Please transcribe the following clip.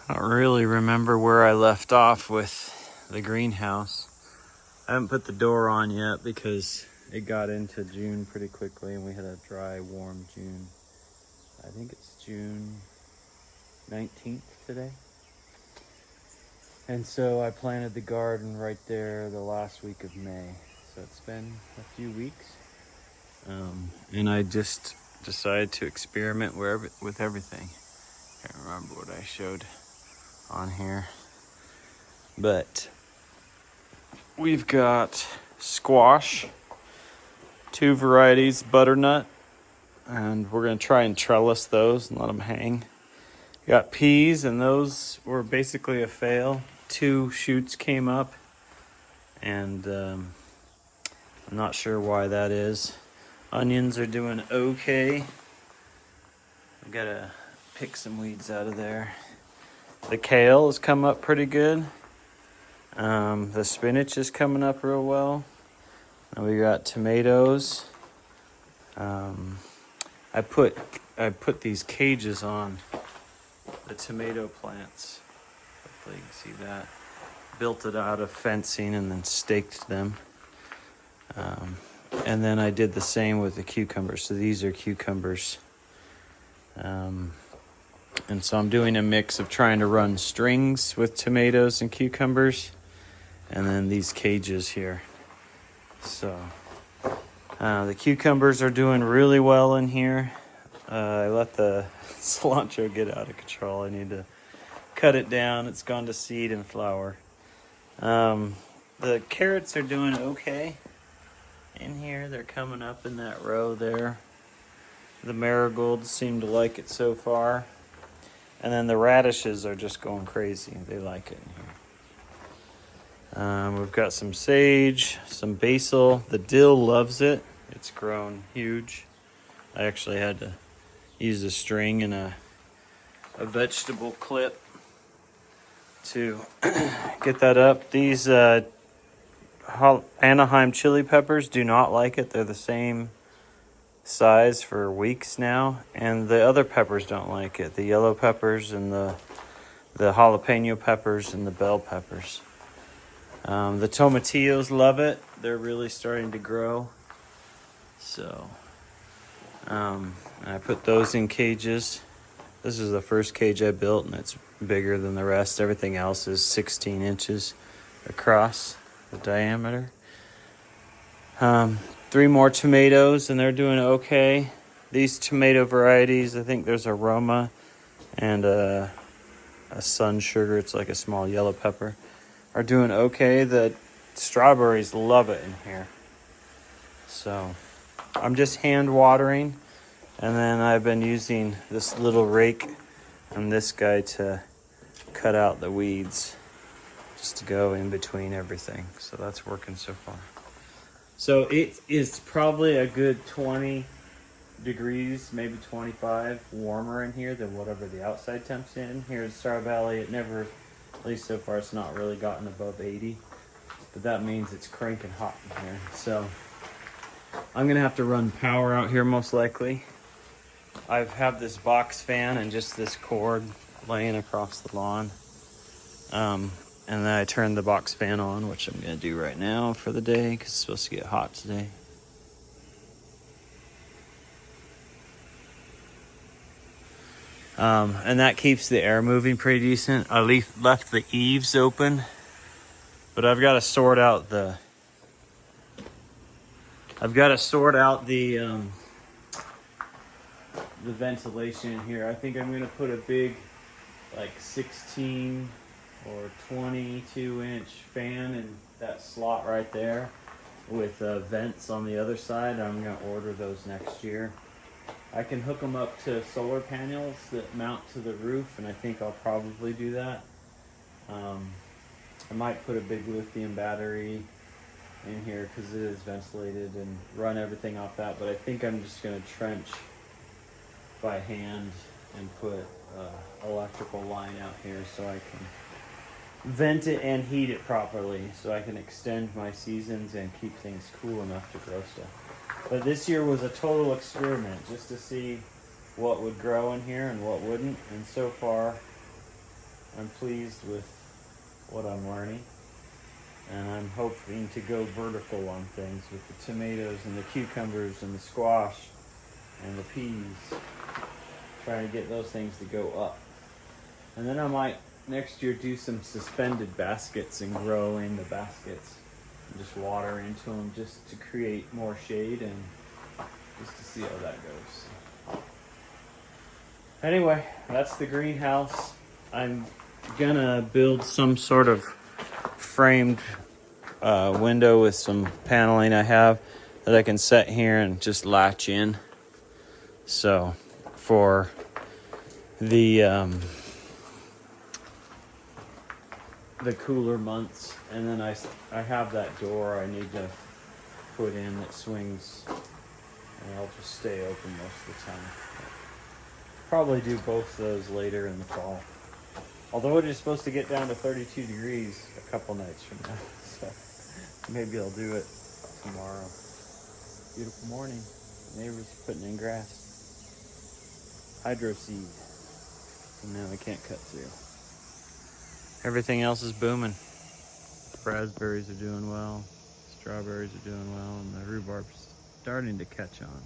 I don't really remember where I left off with the greenhouse. I haven't put the door on yet because it got into June pretty quickly and we had a dry, warm June. I think it's June 19th today. And so I planted the garden right there the last week of May. So it's been a few weeks. And I just decided to experiment with everything. Can't remember what I showed on here. But we've got squash, 2 varieties, butternut, and we're going to try and trellis those and let them hang. Got peas, and those were basically a fail. 2 shoots came up, and I'm not sure why that is. Onions are doing okay. I gotta pick some weeds out of there. The kale has come up pretty good. The spinach is coming up real well. And we got tomatoes. I put these cages on the tomato plants. Hopefully you can see that. Built it out of fencing and then staked them. And then I did the same with the cucumbers. So these are cucumbers. And so I'm doing a mix of trying to run strings with tomatoes and cucumbers. And then these cages here. So the cucumbers are doing really well in here. I let the cilantro get out of control. I need to cut it down. It's gone to seed and flower. The carrots are doing okay in here. They're coming up in that row there. The marigolds seem to like it so far. And then the radishes are just going crazy. They like it in here. We've got some sage, some basil. The dill loves it. It's grown huge. I actually had to use a string and a vegetable clip to get that up. These Anaheim chili peppers do not like it. They're the same size for weeks now, and the other peppers don't like it. The yellow peppers and the jalapeno peppers and the bell peppers. The tomatillos love it. They're really starting to grow. So I put those in cages. This is the first cage I built, and it's bigger than the rest. Everything else is 16 inches across the diameter. 3 more tomatoes, and they're doing okay. These tomato varieties, I think there's a Roma and a sun sugar. It's like a small yellow pepper. Are doing okay. The strawberries love it in here. So I'm just hand watering, and then I've been using this little rake and this guy to cut out the weeds, just to go in between everything. So that's working so far. So it is probably a good 20 degrees, maybe 25 warmer in here than whatever the outside temps in. Here in Star Valley, it never, at least so far, it's not really gotten above 80. But that means it's cranking hot in here. So I'm going to have to run power out here most likely. I have this box fan and just this cord laying across the lawn. And then I turned the box fan on, which I'm going to do right now for the day because it's supposed to get hot today. And that keeps the air moving pretty decent. I left the eaves open, but I've got to sort out the ventilation in here. I think I'm going to put a big, like 16 or 22 inch fan in that slot right there with vents on the other side. I'm going to order those next year. I can hook them up to solar panels that mount to the roof, and I think I'll probably do that. I might put a big lithium battery in here because it is ventilated and run everything off that, but I think I'm just going to trench by hand and put electrical line out here so I can vent it and heat it properly so I can extend my seasons and keep things cool enough to grow stuff. But this year was a total experiment just to see what would grow in here and what wouldn't, and so far I'm pleased with what I'm learning. And I'm hoping to go vertical on things with the tomatoes and the cucumbers and the squash and the peas. Trying to get those things to go up. And then I might next year do some suspended baskets and grow in the baskets and just water into them just to create more shade and just to see how that goes. Anyway, that's the greenhouse. I'm gonna build some sort of framed window with some paneling I have that I can set here and just latch in. So for the cooler months, and then I have that door I need to put in that swings, and I'll just stay open most of the time. Probably do both those later in the fall. Although it is supposed to get down to 32 degrees a couple nights from now, so maybe I'll do it tomorrow. Beautiful morning. Neighbors putting in grass. Hydro seed. And now I can't cut through. Everything else is booming. Raspberries are doing well. Strawberries are doing well, and the rhubarb's starting to catch on.